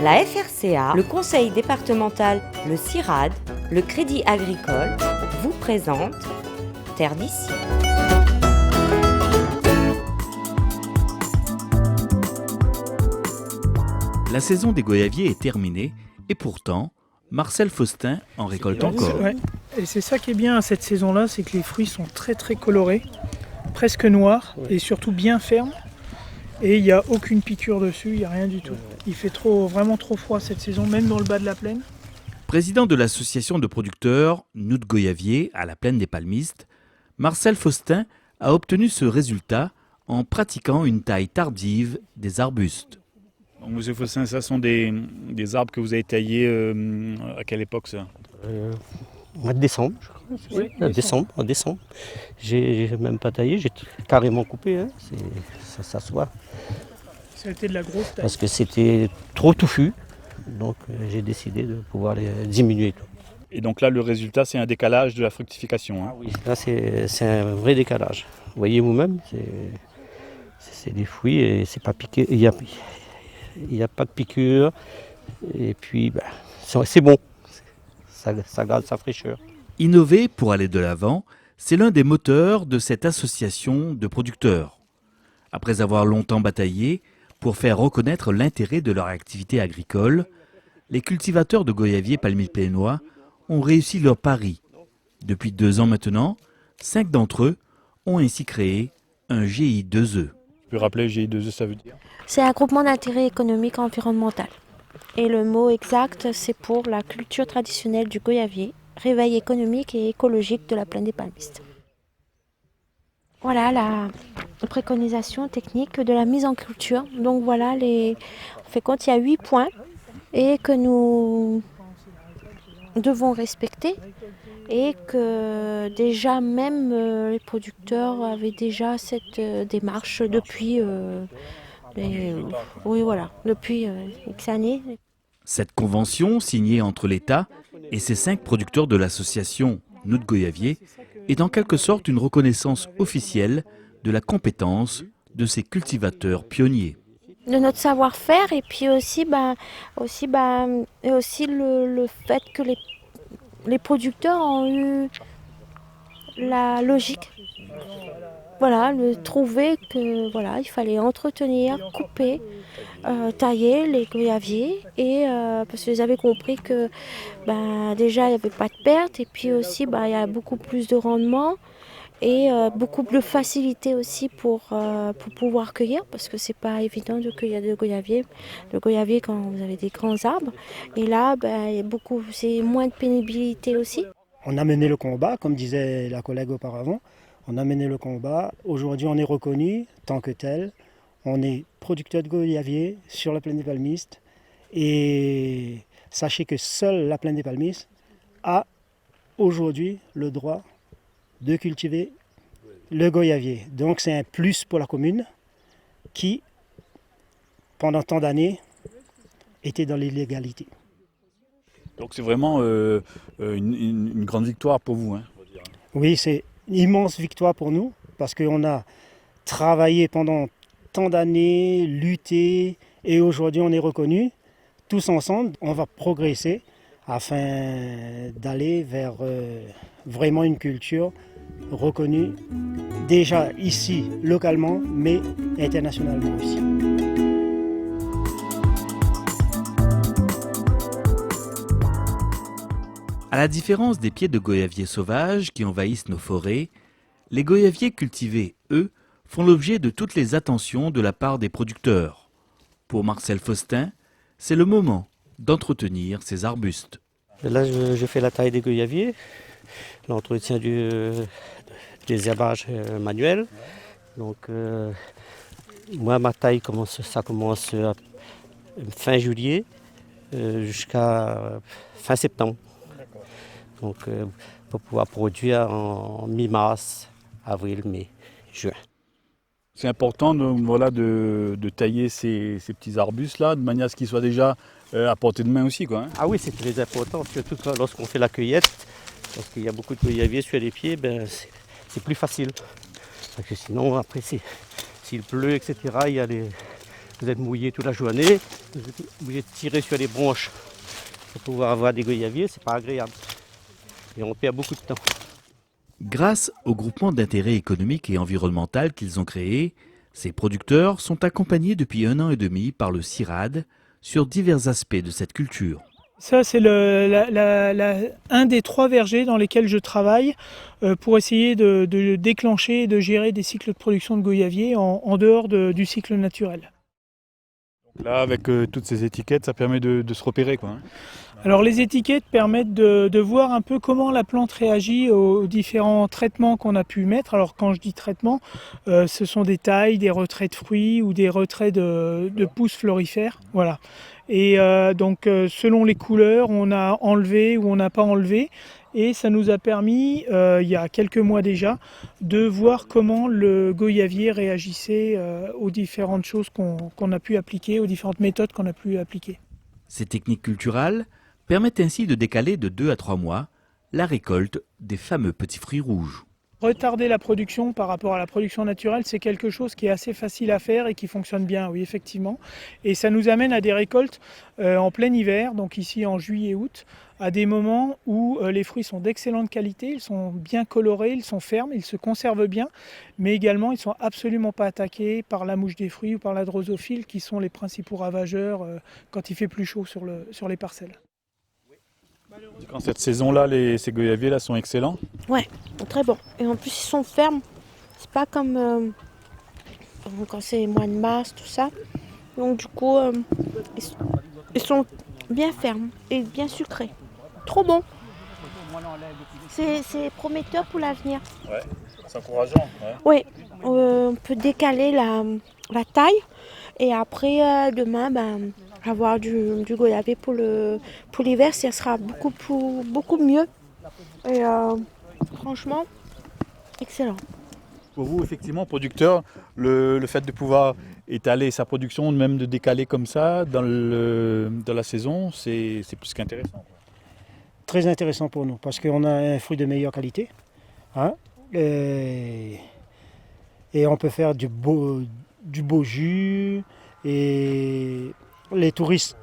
La FRCA, le Conseil départemental, le CIRAD, le Crédit agricole vous présentent Terre d'ici. La saison des goyaviers est terminée et pourtant, Marcel Faustin en récolte encore. Ouais. Et c'est ça qui est bien à cette saison-là, c'est que les fruits sont très très colorés, presque noirs et surtout bien fermes. Et il n'y a aucune piqûre dessus, il n'y a rien du tout. Il fait vraiment trop froid cette saison, même dans le bas de la plaine. Président de l'association de producteurs Nous de Goyavier à la plaine des Palmistes, Marcel Faustin a obtenu ce résultat en pratiquant une taille tardive des arbustes. Donc, Monsieur Faustin, ça sont des arbres que vous avez taillés à quelle époque ça? Au mois de décembre, je crois. Oui, En décembre. J'ai même pas taillé, j'ai carrément coupé, hein. Ça se voit. Ça a été de la grosse taille. Parce que c'était trop touffu, donc j'ai décidé de pouvoir les diminuer. Et donc là, le résultat, c'est un décalage de la fructification. Hein. Oui. Là, c'est un vrai décalage. Vous voyez vous-même, c'est des fruits et c'est pas piqué. Il n'y a pas de piqûre. Et puis, c'est bon. Ça garde sa fraîcheur. Innover pour aller de l'avant, c'est l'un des moteurs de cette association de producteurs. Après avoir longtemps bataillé pour faire reconnaître l'intérêt de leur activité agricole, les cultivateurs de goyaviers palmiplénois ont réussi leur pari. Depuis 2 ans maintenant, 5 d'entre eux ont ainsi créé un GI2E. Tu peux rappeler GI2E, ça veut dire? C'est un groupement d'intérêt économique et environnemental. Et le mot exact, c'est pour la culture traditionnelle du goyavier, réveil économique et écologique de la plaine des Palmistes. Voilà la préconisation technique de la mise en culture. Donc voilà, on fait compte, il y a 8 points et que nous devons respecter et que déjà même les producteurs avaient déjà cette démarche depuis depuis X années. Cette convention, signée entre l'État et ses 5 producteurs de l'association Nous de Goyavier, est en quelque sorte une reconnaissance officielle de la compétence de ces cultivateurs pionniers. De notre savoir-faire et puis aussi le fait que les producteurs ont eu la logique. Voilà, trouver que il fallait entretenir, couper, tailler les goyaviers et parce qu'ils avaient compris que déjà il n'y avait pas de perte et puis aussi il y a beaucoup plus de rendement et beaucoup de facilité aussi pour pouvoir cueillir parce que c'est pas évident de cueillir de goyavier quand vous avez des grands arbres et là c'est moins de pénibilité aussi. On a mené le combat, comme disait la collègue auparavant. On a mené le combat. Aujourd'hui, on est reconnu tant que tel. On est producteur de goyavier sur la plaine des Palmistes. Et sachez que seule la plaine des Palmistes a aujourd'hui le droit de cultiver le goyavier. Donc c'est un plus pour la commune qui, pendant tant d'années, était dans l'illégalité. Donc c'est vraiment une grande victoire pour vous. Hein. Oui, c'est une immense victoire pour nous parce qu'on a travaillé pendant tant d'années, lutté et aujourd'hui on est reconnu. Tous ensemble, on va progresser afin d'aller vers vraiment une culture reconnue déjà ici, localement, mais internationalement aussi. À la différence des pieds de goyavier sauvages qui envahissent nos forêts, les goyaviers cultivés, eux, font l'objet de toutes les attentions de la part des producteurs. Pour Marcel Faustin, c'est le moment d'entretenir ces arbustes. Là, je fais la taille des goyaviers, l'entretien des herbages manuels. Donc, moi, ma taille commence fin juillet jusqu'à fin septembre. Donc, pour pouvoir produire en mi-mars, avril, mai, juin. C'est important de tailler ces petits arbustes-là, de manière à ce qu'ils soient déjà à portée de main aussi. Hein. Ah oui, c'est très important, surtout lorsqu'on fait la cueillette, parce qu'il y a beaucoup de goyaviers sur les pieds, c'est plus facile. Parce que sinon, après, s'il pleut, etc., vous êtes mouillé toute la journée, Vous êtes obligé de tirer sur les branches pour pouvoir avoir des goyaviers, c'est pas agréable. Et on perd beaucoup de temps. Grâce au groupement d'intérêt économique et environnemental qu'ils ont créé, ces producteurs sont accompagnés depuis 1 an et demi par le CIRAD sur divers aspects de cette culture. Ça, c'est un des 3 vergers dans lesquels je travaille pour essayer de déclencher et de gérer des cycles de production de goyavier en dehors du cycle naturel. Là, avec toutes ces étiquettes, ça permet de se repérer, quoi. Alors les étiquettes permettent de voir un peu comment la plante réagit aux différents traitements qu'on a pu mettre. Alors quand je dis traitement, ce sont des tailles, des retraits de fruits ou des retraits de pousses florifères. Voilà. Et donc selon les couleurs, on a enlevé ou on n'a pas enlevé. Et ça nous a permis, il y a quelques mois déjà, de voir comment le goyavier réagissait aux différentes choses qu'on a pu appliquer, aux différentes méthodes qu'on a pu appliquer. Ces techniques culturales permettent ainsi de décaler de 2 à 3 mois la récolte des fameux petits fruits rouges. Retarder la production par rapport à la production naturelle, c'est quelque chose qui est assez facile à faire et qui fonctionne bien, oui, effectivement. Et ça nous amène à des récoltes en plein hiver, donc ici en juillet-août, à des moments où les fruits sont d'excellente qualité, ils sont bien colorés, ils sont fermes, ils se conservent bien, mais également ils ne sont absolument pas attaqués par la mouche des fruits ou par la drosophile, qui sont les principaux ravageurs quand il fait plus chaud sur les parcelles. Quand cette saison-là, ces goyaviers là sont excellents. Ouais, très bon. Et en plus, ils sont fermes. C'est pas comme quand c'est mois de mars, tout ça. Donc du coup, ils sont bien fermes et bien sucrés. Trop bon. C'est prometteur pour l'avenir. Ouais, c'est encourageant. Ouais. Oui, on peut décaler la taille et après demain, avoir du goyavier pour l'hiver, ça sera beaucoup mieux. Et franchement, excellent. Pour vous, effectivement, producteur, le fait de pouvoir étaler sa production, même de décaler comme ça dans la saison, c'est plus qu'intéressant. Très intéressant pour nous parce qu'on a un fruit de meilleure qualité. Hein, et on peut faire du beau jus. Et les touristes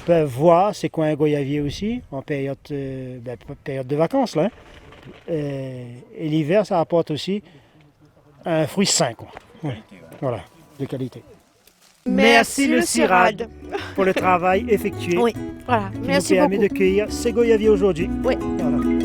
peuvent voir c'est quoi un goyavier aussi en période de vacances. Là, et l'hiver, ça apporte aussi un fruit sain. Quoi. Ouais. Voilà, de qualité. Merci le CIRAD pour le travail effectué. Oui, voilà. Qui Merci nous permet beaucoup. de cueillir ces goyaviers aujourd'hui. Oui. Voilà.